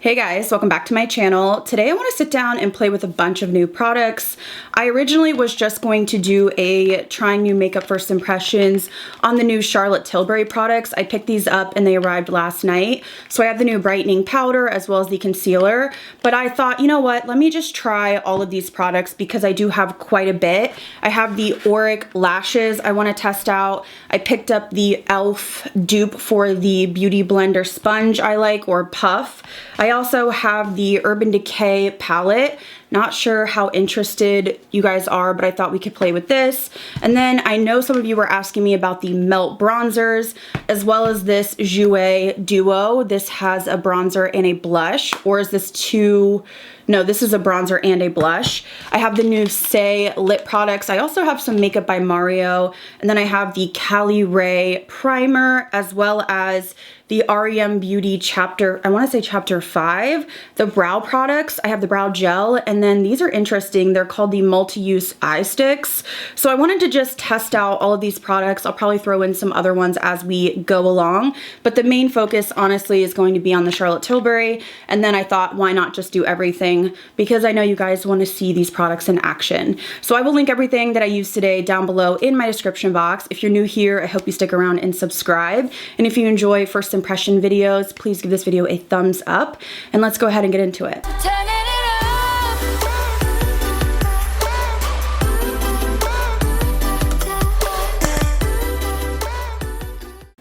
Hey guys, welcome back to my channel. Today I want to sit down and play with a bunch of new products. I originally was just going to do a trying new makeup first impressions on the new Charlotte Tilbury products. I picked these up and they arrived last night. So I have the new brightening powder as well as the concealer. But I thought, you know what, let me just try all of these products because I do have quite a bit. I have the Auric lashes I want to test out. I picked up the e.l.f. dupe for the Beauty Blender sponge I like, or puff. I also have the Urban Decay palette. Not sure how interested you guys are, but I thought we could play with this. And then I know some of you were asking me about the Melt bronzers, as well as this Jouer Duo. This has a bronzer and a blush, or is this two? No, this is a bronzer and a blush. I have the new Say lip products. I also have some Makeup by Mario, and then I have the Cali Ray primer, as well as the Rem Beauty chapter, I want to say chapter 5, the brow products. I have the brow gel, and then these are interesting. They're called the multi-use eye sticks. So I wanted to just test out all of these products. I'll probably throw in some other ones as we go along, but the main focus honestly is going to be on the Charlotte Tilbury. And then I thought, why not just do everything? Because I know you guys want to see these products in action. So I will link everything that I used today down below in my description box. If you're new here, I hope you stick around and subscribe. And if you enjoy first impression videos, please give this video a thumbs up, and let's go ahead and get into it.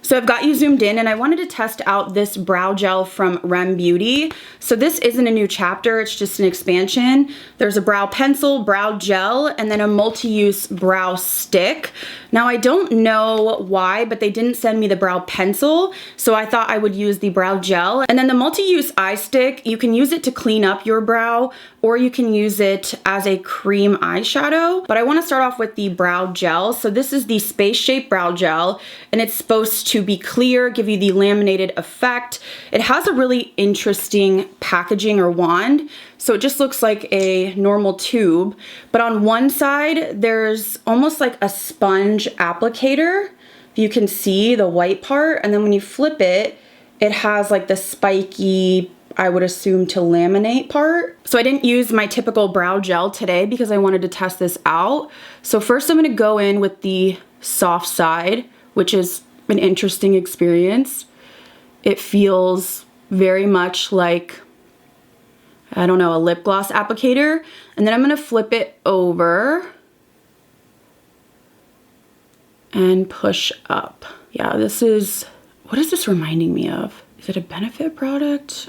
So I've got you zoomed in, and I wanted to test out this brow gel from Rem Beauty. So this isn't a new chapter, it's just an expansion. There's a brow pencil, brow gel, and then a multi-use brow stick. Now I don't know why, but they didn't send me the brow pencil, so I thought I would use the brow gel. And then the multi-use eye stick, you can use it to clean up your brow, or you can use it as a cream eyeshadow. But I want to start off with the brow gel. So this is the Space Shape Brow Gel, and it's supposed to be clear, give you the laminated effect. It has a really interesting packaging or wand. So it just looks like a normal tube, but on one side there's almost like a sponge applicator. You can see the white part, and then when you flip it, it has like the spiky, I would assume, to laminate part. So I didn't use my typical brow gel today because I wanted to test this out. So first I'm gonna go in with the soft side, which is an interesting experience. It feels very much like, I don't know, a lip gloss applicator. And then I'm gonna flip it over and push up. Yeah, this is, what is this reminding me of? Is it a Benefit product?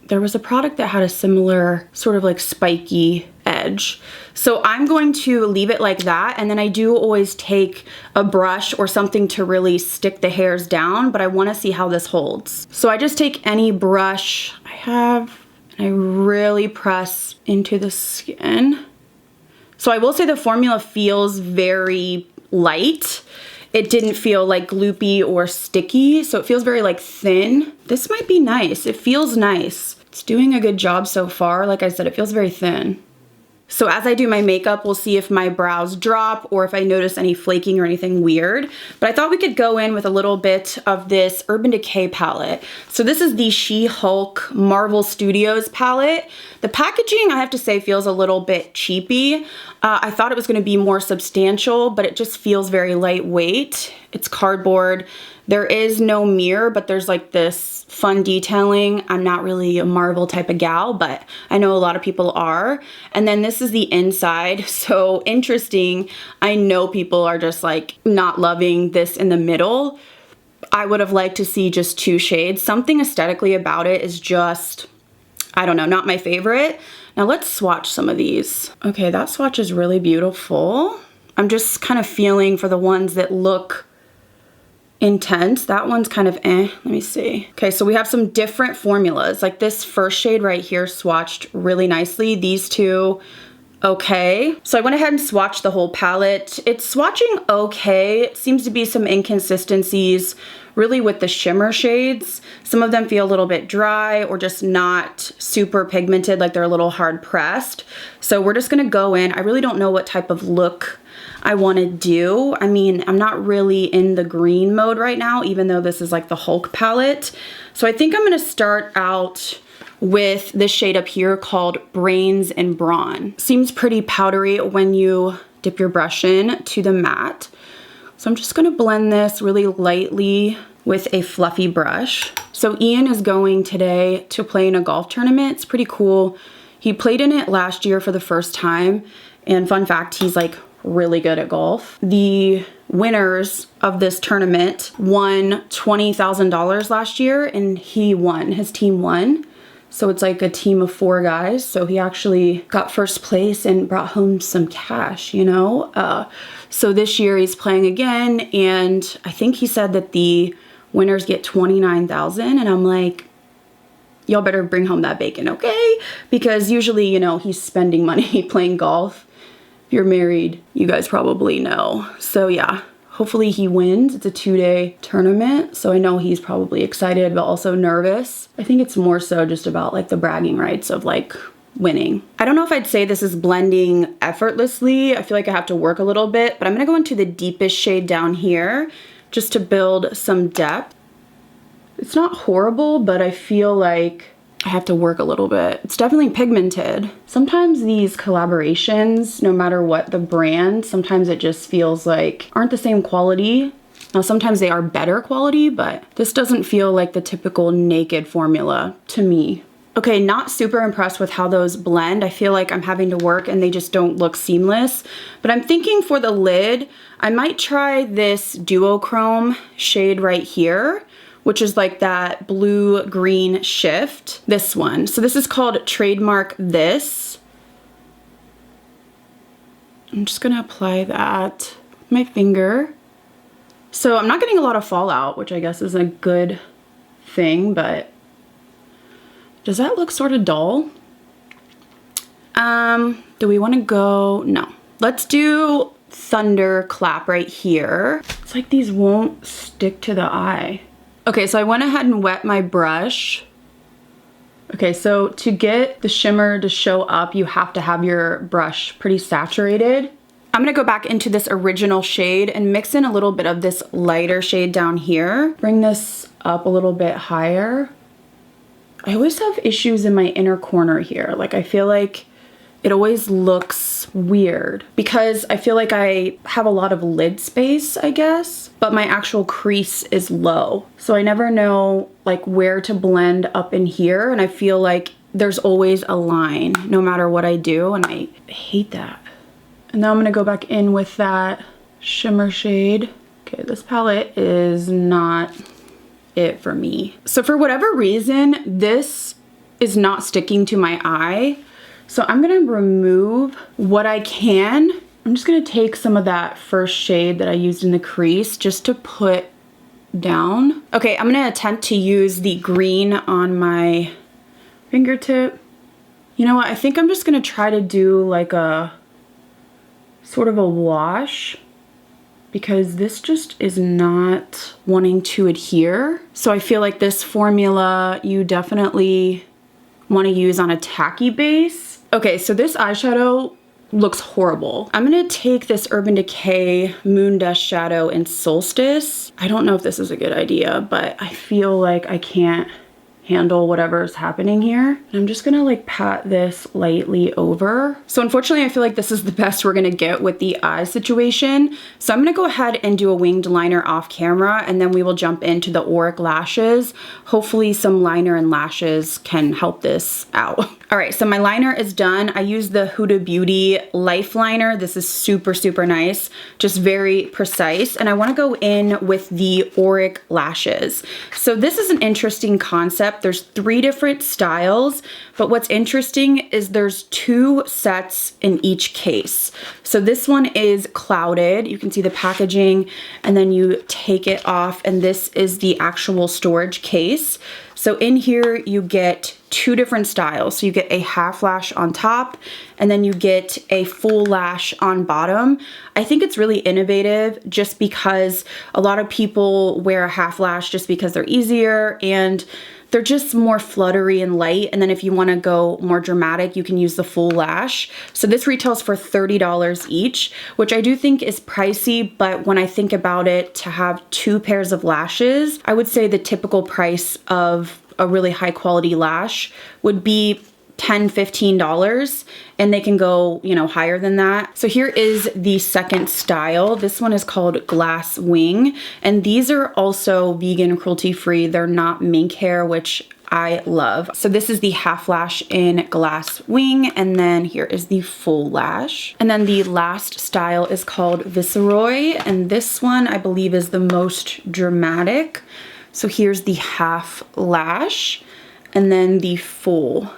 There was a product that had a similar sort of like spiky edge. So I'm going to leave it like that, and then I do always take a brush or something to really stick the hairs down, but I want to see how this holds. So I just take any brush I have, and I really press into the skin. So I will say the formula feels very light. It didn't feel like gloopy or sticky, so it feels very like thin. This might be nice. It feels nice. It's doing a good job so far. Like I said, it feels very thin. So as I do my makeup, we'll see if my brows drop or if I notice any flaking or anything weird. But I thought we could go in with a little bit of this Urban Decay palette. So this is the She-Hulk Marvel Studios palette. The packaging, I have to say, feels a little bit cheapy. I thought it was going to be more substantial, but it just feels very lightweight. It's cardboard. There is no mirror, but there's like this fun detailing. I'm not really a Marvel type of gal, but I know a lot of people are. And then this is the inside. So interesting. I know people are just like not loving this in the middle. I would have liked to see just two shades. Something aesthetically about it is just, I don't know, not my favorite. Now let's swatch some of these. Okay, that swatch is really beautiful. I'm just kind of feeling for the ones that look intense. That one's kind of eh. Let me see. Okay, so we have some different formulas. Like this first shade right here swatched really nicely. These two, okay. So I went ahead and swatched the whole palette. It's swatching okay. It seems to be some inconsistencies really with the shimmer shades. Some of them feel a little bit dry or just not super pigmented, like they're a little hard pressed. So we're just gonna go in. I really don't know what type of look I want to do. I mean, I'm not really in the green mode right now, even though this is like the Hulk palette. So I think I'm going to start out with this shade up here called Brains and Brawn. Seems pretty powdery when you dip your brush in to the matte. So I'm just gonna blend this really lightly with a fluffy brush. So Ian is going today to play in a golf tournament. It's pretty cool. He played in it last year for the first time. And fun fact, he's like really good at golf. The winners of this tournament won $20,000 last year, and he won, his team won. So it's like a team of 4 guys. So he actually got first place and brought home some cash, you know? So this year he's playing again, and I think he said that the winners get $29,000, and I'm like, y'all better bring home that bacon, okay? Because usually, you know, he's spending money playing golf. If you're married, you guys probably know. So yeah, hopefully he wins. It's a 2-day tournament, so I know he's probably excited but also nervous. I think it's more so just about like the bragging rights of like winning. I don't know if I'd say this is blending effortlessly. I feel like I have to work a little bit, but I'm gonna go into the deepest shade down here just to build some depth. It's not horrible, but I feel like I have to work a little bit. It's definitely pigmented. Sometimes these collaborations, no matter what the brand, sometimes it just feels like aren't the same quality. Now sometimes they are better quality, but this doesn't feel like the typical naked formula to me. Okay, not super impressed with how those blend. I feel like I'm having to work and they just don't look seamless. But I'm thinking for the lid, I might try this duochrome shade right here, which is like that blue-green shift, this one. So this is called Trademark This. I'm just gonna apply that with my finger. So I'm not getting a lot of fallout, which I guess is a good thing, but does that look sort of dull? Do we wanna go, no. Let's do Thunderclap right here. It's like these won't stick to the eye. Okay, so I went ahead and wet my brush. Okay, so to get the shimmer to show up, you have to have your brush pretty saturated. I'm gonna go back into this original shade and mix in a little bit of this lighter shade down here. Bring this up a little bit higher. I always have issues in my inner corner here. Like I feel like it always looks weird because I feel like I have a lot of lid space, I guess, but my actual crease is low. So I never know like where to blend up in here, and I feel like there's always a line no matter what I do, and I hate that. And now I'm gonna go back in with that shimmer shade. Okay, this palette is not it for me. So for whatever reason, this is not sticking to my eye. So I'm gonna remove what I can. I'm just gonna take some of that first shade that I used in the crease just to put down. Okay, I'm gonna attempt to use the green on my fingertip. You know what, I think I'm just gonna try to do like a sort of a wash because this just is not wanting to adhere. So I feel like this formula you definitely wanna use on a tacky base. Okay, so this eyeshadow looks horrible. I'm gonna take this Urban Decay Moon Dust Shadow in Solstice. I don't know if this is a good idea, but I feel like I can't handle whatever's happening here. And I'm just gonna like pat this lightly over. So unfortunately, I feel like this is the best we're gonna get with the eye situation. So I'm gonna go ahead and do a winged liner off camera, and then we will jump into the Auric lashes. Hopefully some liner and lashes can help this out. All right, so my liner is done. I used the Huda Beauty Life Liner. This is super, super nice, just very precise. And I wanna go in with the Auric lashes. So this is an interesting concept. There's 3 different styles, but what's interesting is there's 2 sets in each case. So this one is clouded. You can see the packaging, and then you take it off, and this is the actual storage case. So in here you get 2 different styles. So you get a half lash on top, and then you get a full lash on bottom. I think it's really innovative just because a lot of people wear a half lash just because they're easier and they're just more fluttery and light. And then if you want to go more dramatic, you can use the full lash. So this retails for $30 each, which I do think is pricey, but when I think about it, to have 2 pairs of lashes, I would say the typical price of a really high quality lash would be $10, $15, and they can go, you know, higher than that. So here is the second style. This one is called Glass Wing, and these are also vegan, cruelty-free. They're not mink hair, which I love. So this is the half lash in Glass Wing, and then here is the full lash. And then the last style is called Viceroy, and this one I believe is the most dramatic. So here's the half lash, and then the full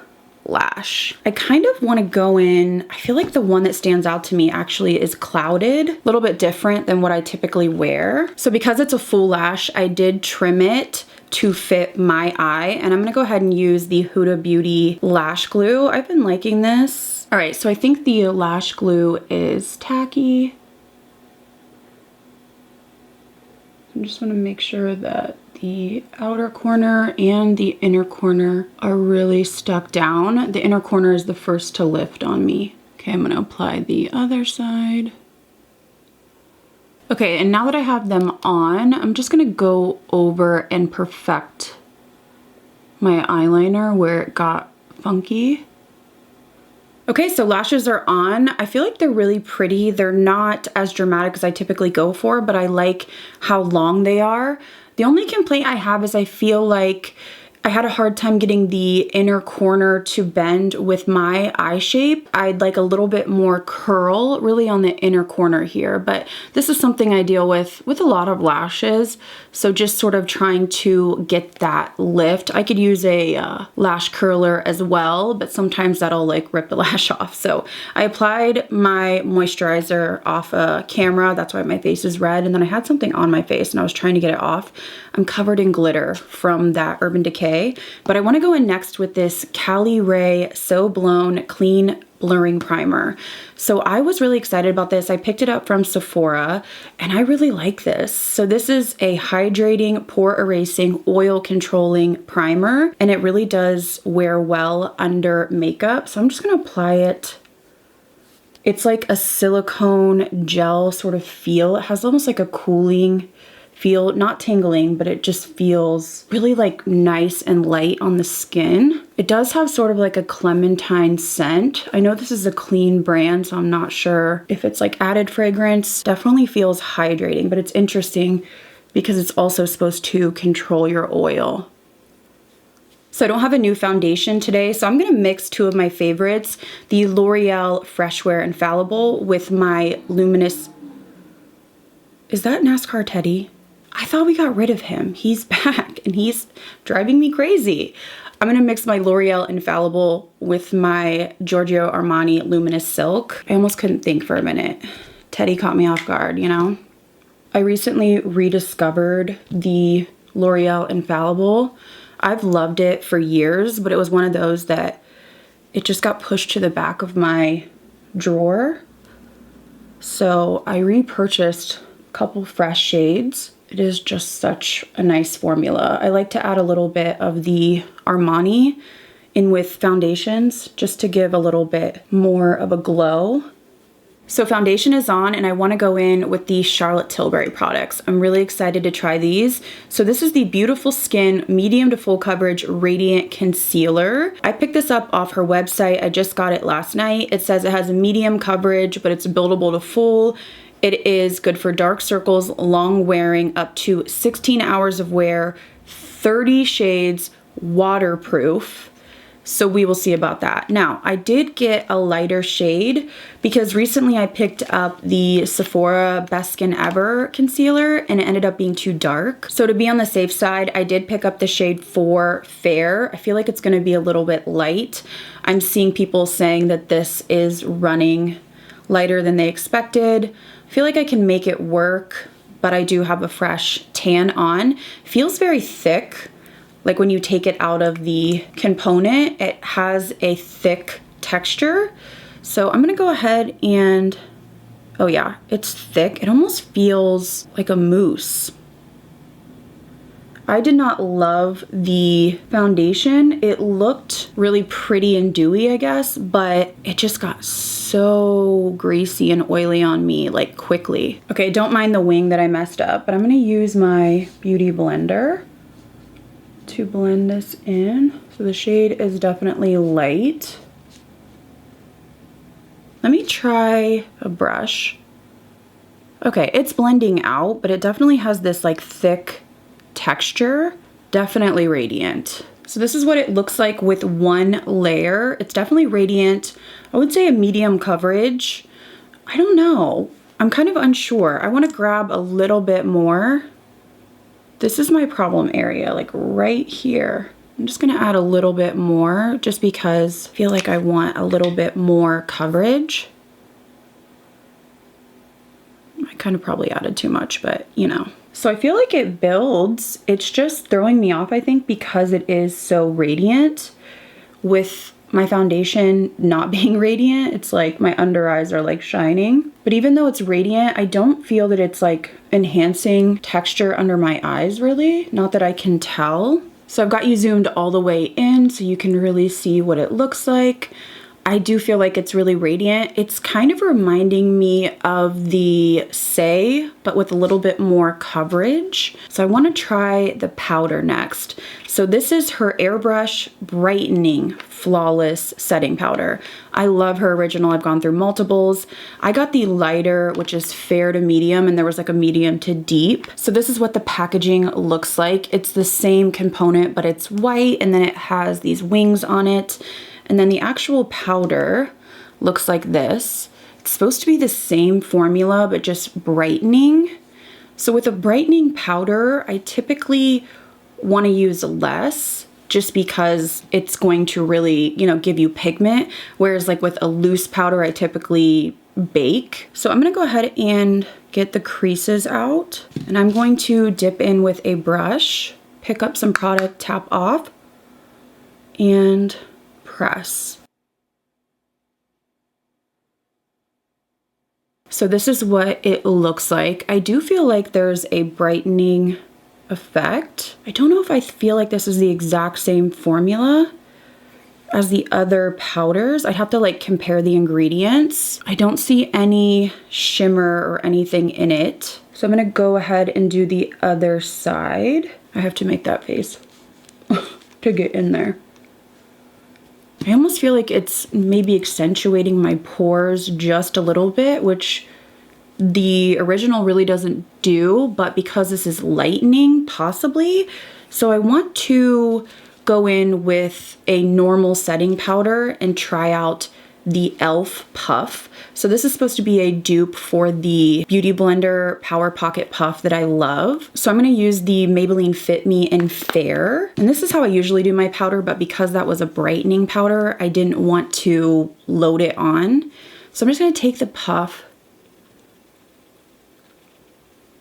lash. I kind of want to go in, I feel like the one that stands out to me actually is Clouded, a little bit different than what I typically wear. So because it's a full lash, I did trim it to fit my eye, and I'm gonna go ahead and use the Huda Beauty lash glue. I've been liking this. All right, so I think the lash glue is tacky. I just want to make sure that the outer corner and the inner corner are really stuck down. The inner corner is the first to lift on me. Okay, I'm gonna apply the other side. Okay, and now that I have them on, I'm just gonna go over and perfect my eyeliner where it got funky. Okay, so lashes are on. I feel like they're really pretty. They're not as dramatic as I typically go for, but I like how long they are. The only complaint I have is I feel like I had a hard time getting the inner corner to bend with my eye shape. I'd like a little bit more curl really on the inner corner here, but this is something I deal with a lot of lashes. So just sort of trying to get that lift. I could use a lash curler as well, but sometimes that'll like rip the lash off. So I applied my moisturizer off a camera. That's why my face is red. And then I had something on my face and I was trying to get it off. I'm covered in glitter from that Urban Decay, but I want to go in next with this Cali Ray So Blown Clean Blurring Primer. So I was really excited about this. I picked it up from Sephora and I really like this. So this is a hydrating, pore erasing, oil controlling primer, and it really does wear well under makeup. So I'm just going to apply it. It's like a silicone gel sort of feel. It has almost like a cooling feel, not tingling, but it just feels really like nice and light on the skin. It does have sort of like a clementine scent. I know this is a clean brand, so I'm not sure if it's like added fragrance. Definitely feels hydrating, but it's interesting because it's also supposed to control your oil. So I don't have a new foundation today, so I'm gonna mix two of my favorites, the L'Oreal Fresh Wear Infallible with my Luminous, is that NASCAR Teddy? I thought we got rid of him. He's back and he's driving me crazy. I'm gonna mix my L'Oreal Infallible with my Giorgio Armani Luminous Silk. I almost couldn't think for a minute. Teddy caught me off guard, you know? I recently rediscovered the L'Oreal Infallible. I've loved it for years, but it was one of those that it just got pushed to the back of my drawer. So I repurchased a couple fresh shades. It is just such a nice formula. I like to add a little bit of the Armani in with foundations just to give a little bit more of a glow. So foundation is on and I want to go in with the Charlotte Tilbury products. I'm really excited to try these. So this is the Beautiful Skin Medium to Full Coverage Radiant Concealer. I picked this up off her website. I just got it last night. It says it has a medium coverage, but it's buildable to full. It is good for dark circles, long wearing, up to 16 hours of wear, 30 shades, waterproof. So we will see about that. Now, I did get a lighter shade because recently I picked up the Sephora Best Skin Ever concealer and it ended up being too dark. So to be on the safe side, I did pick up the shade 4 Fair. I feel like it's gonna be a little bit light. I'm seeing people saying that this is running lighter than they expected. I feel like I can make it work, but I do have a fresh tan on. Feels very thick. Like when you take it out of the component, it has a thick texture. So I'm gonna go ahead and, oh yeah, it's thick. It almost feels like a mousse. I did not love the foundation. It looked really pretty and dewy, I guess, but it just got so greasy and oily on me, like quickly. Okay, don't mind the wing that I messed up, but I'm gonna use my Beauty Blender. to blend this in. So the shade is definitely light. Let me try a brush. Okay, it's blending out, but it definitely has this like thick texture. Definitely radiant. So this is what it looks like with one layer. It's definitely radiant. I would say a medium coverage. I don't know. I'm kind of unsure. I want to grab a little bit more. This is my problem area, like right here. I'm just gonna add a little bit more just because I feel like I want a little bit more coverage. I kind of probably added too much, but you know. So I feel like it builds. It's just throwing me off, I think, because it is so radiant. With my foundation not being radiant, it's like my under eyes are like shining. But even though it's radiant, I don't feel that it's like enhancing texture under my eyes really. Not that I can tell. So I've got you zoomed all the way in so you can really see what it looks like. I do feel like it's really radiant. It's kind of reminding me of the Say, but with a little bit more coverage. So I want to try the powder next. So this is her Airbrush Brightening Flawless Setting Powder. I love her original. I've gone through multiples. I got the lighter, which is fair to medium, and there was like a medium to deep. So this is what the packaging looks like. It's the same component, but it's white, and then it has these wings on it. And then the actual powder looks like this. It's supposed to be the same formula, but just brightening. So with a brightening powder, I typically want to use less just because it's going to really, you know, give you pigment. Whereas like with a loose powder, I typically bake. So I'm going to go ahead and get the creases out. And I'm going to dip in with a brush, pick up some product, tap off, and press. So this is what it looks like. I do feel like there's a brightening effect. I don't know if I feel like this is the exact same formula as the other powders. I'd have to like compare the ingredients. I don't see any shimmer or anything in it. So I'm gonna go ahead and do the other side. I have to make that face to get in there. I almost feel like it's maybe accentuating my pores just a little bit, which the original really doesn't do, but because this is lightening, possibly. So I want to go in with a normal setting powder and try out the e.l.f. Puff. So this is supposed to be a dupe for the Beauty Blender Power Pocket Puff that I love. So I'm going to use the Maybelline Fit Me in Fair. And this is how I usually do my powder, but because that was a brightening powder, I didn't want to load it on. So I'm just going to take the puff,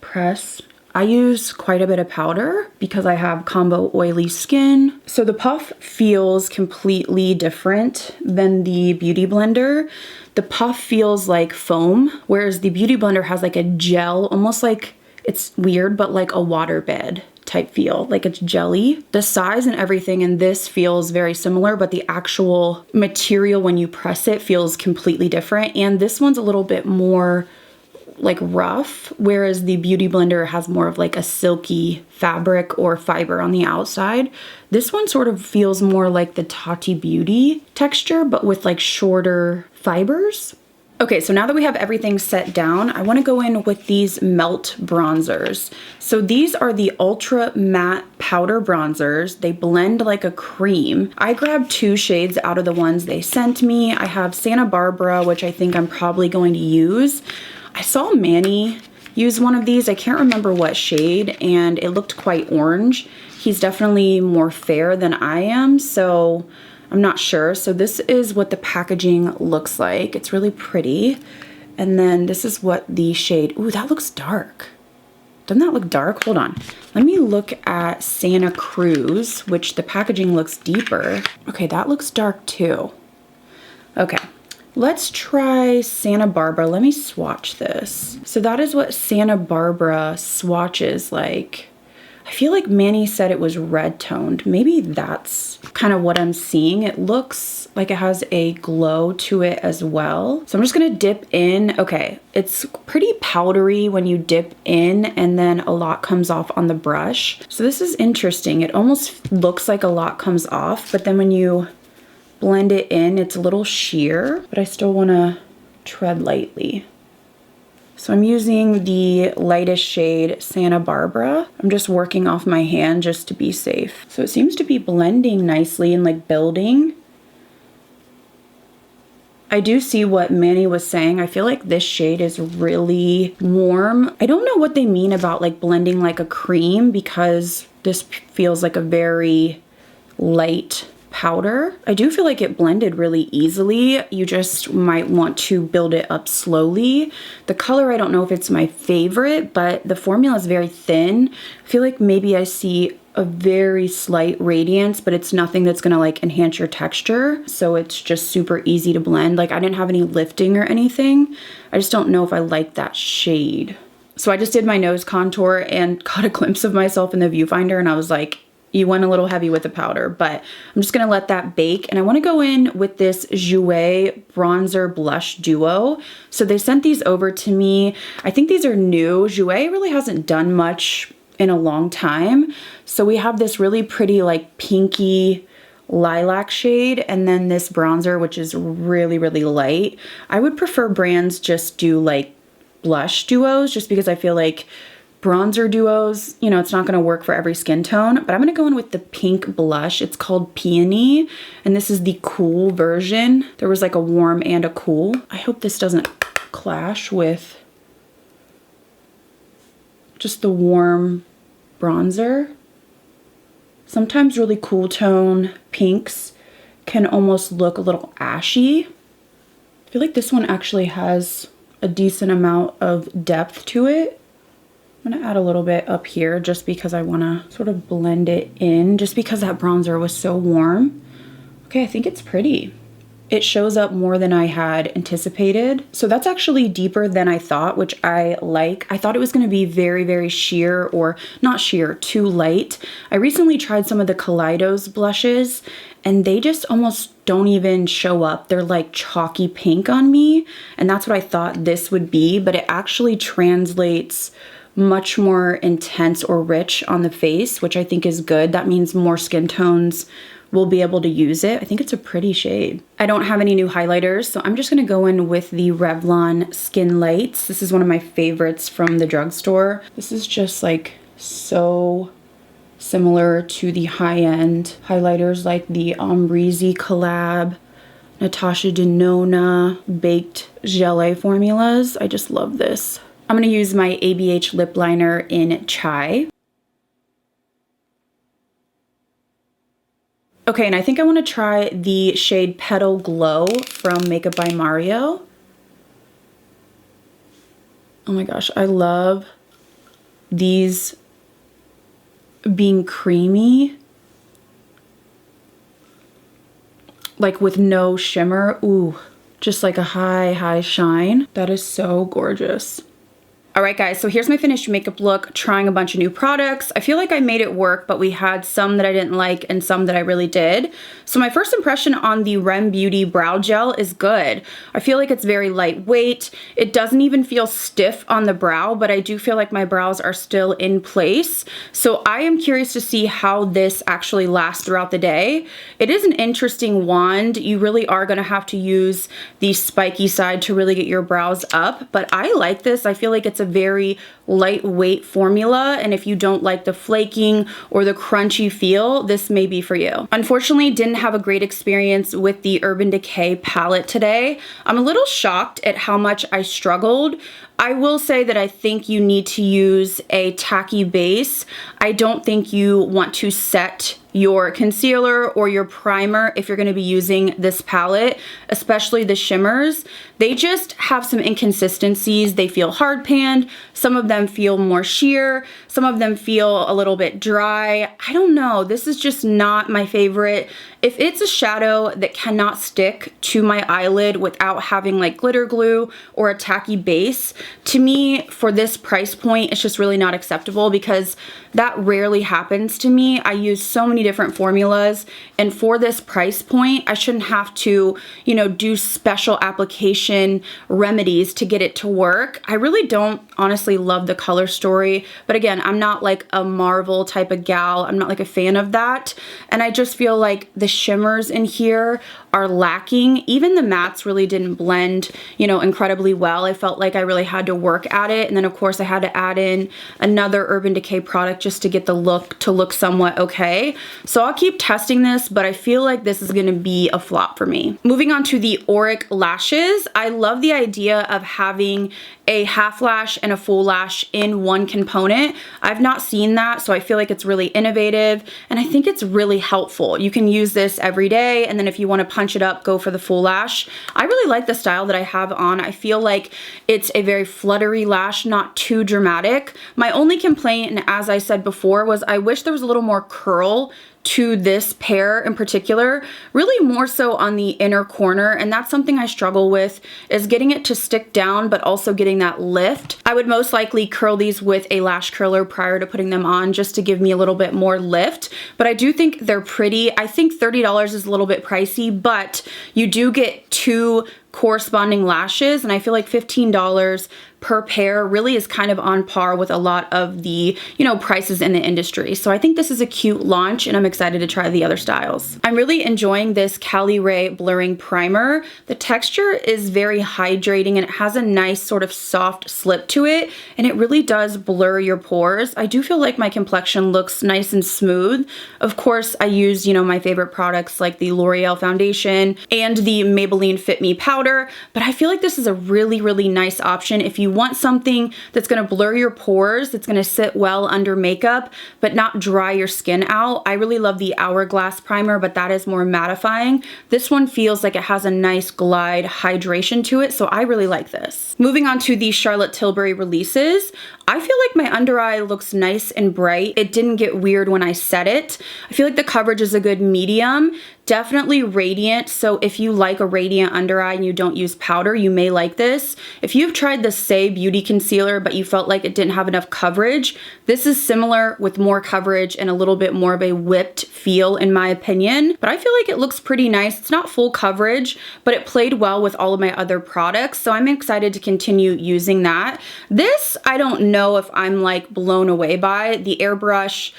press. I use quite a bit of powder because I have combo oily skin. So the puff feels completely different than the Beauty Blender. The puff feels like foam, whereas the Beauty Blender has like a gel, almost like, it's weird, but like a waterbed type feel, like it's jelly. The size and everything in this feels very similar, but the actual material when you press it feels completely different. And this one's a little bit more like rough, whereas the Beauty Blender has more of like a silky fabric or fiber on the outside. This one sort of feels more like the Tati Beauty texture, but with like shorter fibers. Okay, so now that we have everything set down, I want to go in with these Melt bronzers. So these are the Ultra Matte Powder Bronzers. They blend like a cream. I grabbed 2 shades out of the ones they sent me. I have Santa Barbara, which I think I'm probably going to use. I saw Manny use one of these. I can't remember what shade, and it looked quite orange. He's definitely more fair than I am, so I'm not sure. So this is what the packaging looks like. It's really pretty. And then this is what the shade, ooh, that looks dark. Doesn't that look dark? Hold on. Let me look at Santa Cruz, which the packaging looks deeper. Okay, that looks dark too. Okay. Let's try Santa Barbara. Let me swatch this. So that is what Santa Barbara swatches like. I feel like Manny said it was red toned. Maybe that's kind of what I'm seeing. It looks like it has a glow to it as well. So I'm just gonna dip in. Okay, it's pretty powdery when you dip in, and then a lot comes off on the brush. So this is interesting. It almost looks like a lot comes off, but then when you blend it in, it's a little sheer, but I still wanna tread lightly. So I'm using the lightest shade, Santa Barbara. I'm just working off my hand just to be safe. So it seems to be blending nicely and like building. I do see what Manny was saying. I feel like this shade is really warm. I don't know what they mean about like blending like a cream, because this feels like a very light powder. I do feel like it blended really easily. You just might want to build it up slowly. The color, I don't know if it's my favorite, but the formula is very thin. I feel like maybe I see a very slight radiance, but it's nothing that's gonna like enhance your texture. So it's just super easy to blend. Like I didn't have any lifting or anything. I just don't know if I like that shade. So I just did my nose contour and caught a glimpse of myself in the viewfinder, and I was like, you went a little heavy with the powder, but I'm just gonna let that bake. And I wanna go in with this Jouer bronzer blush duo. So they sent these over to me. I think these are new. Jouer really hasn't done much in a long time. So we have this really pretty like pinky lilac shade, and then this bronzer, which is really, really light. I would prefer brands just do like blush duos, just because I feel like bronzer duos, you know, it's not gonna work for every skin tone, but I'm gonna go in with the pink blush. It's called Peony, and this is the cool version. There was like a warm and a cool. I hope this doesn't clash with just the warm bronzer. Sometimes really cool tone pinks can almost look a little ashy. I feel like this one actually has a decent amount of depth to it. I'm gonna add a little bit up here just because I wanna sort of blend it in, just because that bronzer was so warm. Okay, I think it's pretty. It shows up more than I had anticipated. So that's actually deeper than I thought, which I like. I thought it was gonna be very, very sheer, or not sheer, too light. I recently tried some of the Kaleidos blushes, and they just almost don't even show up. They're like chalky pink on me, and that's what I thought this would be, but it actually translates much more intense or rich on the face, which I think is good. That means more skin tones will be able to use it. I think it's a pretty shade. I don't have any new highlighters, so I'm just gonna go in with the Revlon Skin Lights. This is one of my favorites from the drugstore. This is just like so similar to the high-end highlighters like the Amrezy collab, Natasha Denona baked gelée formulas. I just love this. I'm gonna use my ABH lip liner in Chai. Okay, and I think I wanna try the shade Petal Glow from Makeup by Mario. Oh my gosh, I love these being creamy, like with no shimmer. Ooh, just like a high shine. That is so gorgeous. All right, guys, so here's my finished makeup look, trying a bunch of new products. I feel like I made it work, but we had some that I didn't like and some that I really did. So my first impression on the Rem Beauty brow gel is good. I feel like it's very lightweight. It doesn't even feel stiff on the brow, but I do feel like my brows are still in place. So I am curious to see how this actually lasts throughout the day. It is an interesting wand. You really are gonna have to use the spiky side to really get your brows up, but I like this. I feel like it's a very lightweight formula, and if you don't like the flaking or the crunchy feel, this may be for you. Unfortunately, didn't have a great experience with the Urban Decay palette today. I'm a little shocked at how much I struggled. I will say that I think you need to use a tacky base. I don't think you want to set your concealer or your primer if you're gonna be using this palette, especially the shimmers. They just have some inconsistencies. They feel hard panned. Some of them feel more sheer. Some of them feel a little bit dry. I don't know. This is just not my favorite. if it's a shadow that cannot stick to my eyelid without having like glitter glue or a tacky base, to me, for this price point, it's just really not acceptable because that rarely happens to me. I use so many different formulas, and for this price point, I shouldn't have to, you know, do special application remedies to get it to work. I really don't honestly love the color story, but again, I'm not like a Marvel type of gal. I'm not like a fan of that, and I just feel like the shimmers in here are lacking. Even the mattes really didn't blend, you know, incredibly well. I felt like I really had to work at it, and then of course I had to add in another Urban Decay product just to get the look to look somewhat okay. So I'll keep testing this, but I feel like this is gonna be a flop for me. Moving on to the Auric lashes. I love the idea of having a half lash and a full lash in one component. I've not seen that, so I feel like it's really innovative, and I think it's really helpful. You can use this every day, and then if you want to punch it up, go for the full lash. I really like the style that I have on. I feel like it's a very fluttery lash, not too dramatic. My only complaint, and as I said before, was I wish there was a little more curl to this pair in particular, really more so on the inner corner, and that's something I struggle with, is getting it to stick down but also getting that lift. I would most likely curl these with a lash curler prior to putting them on just to give me a little bit more lift, but I do think they're pretty. I think $30 is a little bit pricey, but you do get two corresponding lashes, and I feel like $15 per pair really is kind of on par with a lot of the, you know, prices in the industry. So I think this is a cute launch, and I'm excited to try the other styles. I'm really enjoying this Cali Ray Blurring Primer. The texture is very hydrating, and it has a nice sort of soft slip to it, and it really does blur your pores. I do feel like my complexion looks nice and smooth. Of course, I use, you know, my favorite products like the L'Oreal foundation and the Maybelline Fit Me powder, but I feel like this is a really, really nice option if you want something that's gonna blur your pores, that's gonna sit well under makeup, but not dry your skin out. I really love the Hourglass primer, but that is more mattifying. This one feels like it has a nice glide hydration to it, so I really like this. Moving on to the Charlotte Tilbury releases. I feel like my under eye looks nice and bright. It didn't get weird when I set it. I feel like the coverage is a good medium. Definitely radiant, so if you like a radiant under eye and you don't use powder, you may like this. If you've tried the Say Beauty Concealer but you felt like it didn't have enough coverage, this is similar with more coverage and a little bit more of a whipped feel in my opinion, but I feel like it looks pretty nice. It's not full coverage, but it played well with all of my other products, so I'm excited to continue using that. This, I don't know if I'm like blown away by the Airbrush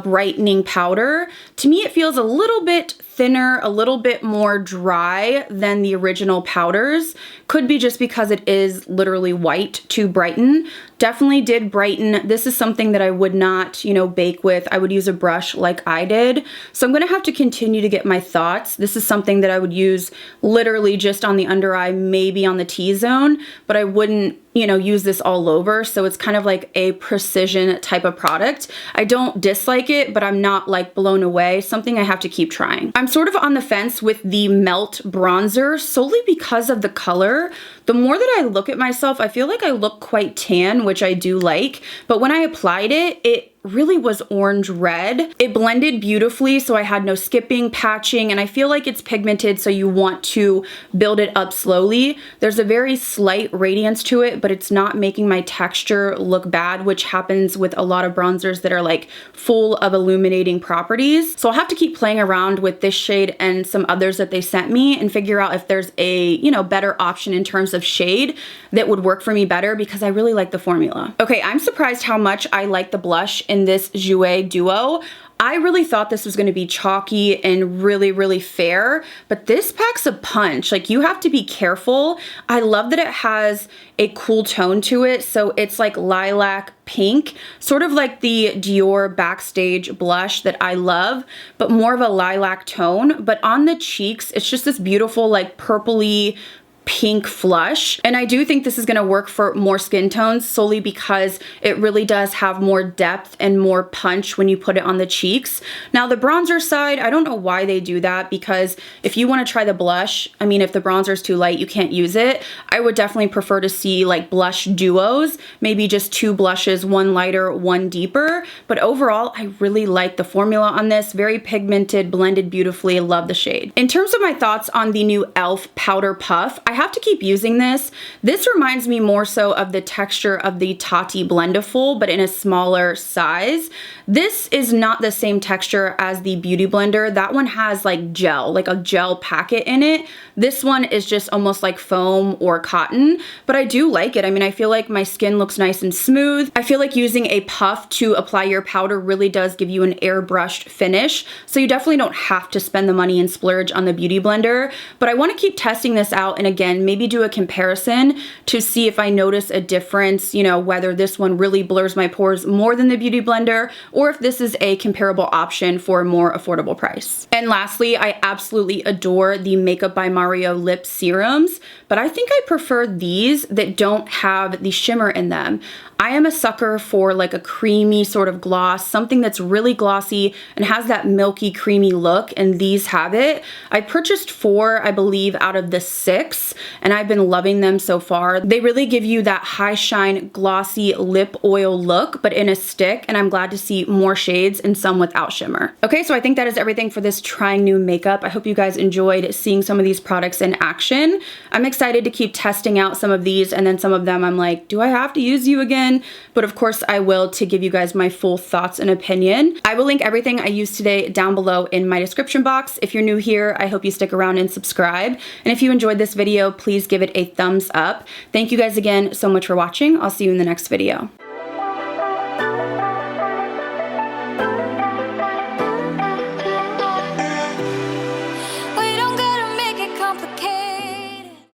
brightening powder. To me, it feels a little bit thinner, a little bit more dry than the original powders. Could be just because it is literally white to brighten. Definitely did brighten. This is something that I would not, you know, bake with. I would use a brush like I did. So I'm gonna have to continue to get my thoughts. This is something that I would use literally just on the under eye, maybe on the T-zone, but I wouldn't, you know, use this all over. So it's kind of like a precision type of product. I don't dislike it, but I'm not like blown away. Something I have to keep trying. I'm sort of on the fence with the Melt bronzer solely because of the color. The more that I look at myself, I feel like I look quite tan, which I do like, but when I applied it, it really was orange red. It blended beautifully, so I had no skipping, patching, and I feel like it's pigmented, so you want to build it up slowly. There's a very slight radiance to it, but it's not making my texture look bad, which happens with a lot of bronzers that are like full of illuminating properties. So I'll have to keep playing around with this shade and some others that they sent me and figure out if there's a, you know, better option in terms of shade that would work for me better, because I really like the formula. Okay, I'm surprised how much I like the blush in this Jouer Duo. I really thought this was going to be chalky and really, really fair, but this packs a punch. Like, you have to be careful. I love that it has a cool tone to it. So it's like lilac pink, sort of like the Dior Backstage blush that I love, but more of a lilac tone. But on the cheeks, it's just this beautiful, like purpley, pink flush. And I do think this is gonna work for more skin tones solely because it really does have more depth and more punch when you put it on the cheeks. Now the bronzer side, I don't know why they do that, because if you wanna try the blush, I mean, if the bronzer is too light, you can't use it. I would definitely prefer to see like blush duos, maybe just 2 blushes, 1 lighter, 1 deeper. But overall, I really like the formula on this. Very pigmented, blended beautifully, love the shade. In terms of my thoughts on the new e.l.f. Powder Puff, I have to keep using this. This reminds me more so of the texture of the Tati Blendiful, but in a smaller size. This is not the same texture as the Beauty Blender. That one has like gel, like a gel packet in it. This one is just almost like foam or cotton, but I do like it. I mean, I feel like my skin looks nice and smooth. I feel like using a puff to apply your powder really does give you an airbrushed finish, so you definitely don't have to spend the money and splurge on the Beauty Blender. But I want to keep testing this out, and again, maybe do a comparison to see if I notice a difference, you know, whether this one really blurs my pores more than the Beauty Blender, or if this is a comparable option for a more affordable price. And lastly, I absolutely adore the Makeup by Mario lip serums, but I think I prefer these that don't have the shimmer in them. I am a sucker for like a creamy sort of gloss, something that's really glossy and has that milky, creamy look, and these have it. I purchased 4, I believe, out of the 6, and I've been loving them so far. They really give you that high shine, glossy lip oil look, but in a stick, and I'm glad to see more shades and some without shimmer. Okay, so I think that is everything for this trying new makeup. I hope you guys enjoyed seeing some of these products in action. I'm excited to keep testing out some of these, and then some of them I'm like, do I have to use you again? But of course I will, to give you guys my full thoughts and opinion. I will link everything I used today down below in my description box. If you're new here, I hope you stick around and subscribe. And if you enjoyed this video, please give it a thumbs up. Thank you guys again so much for watching. I'll see you in the next video.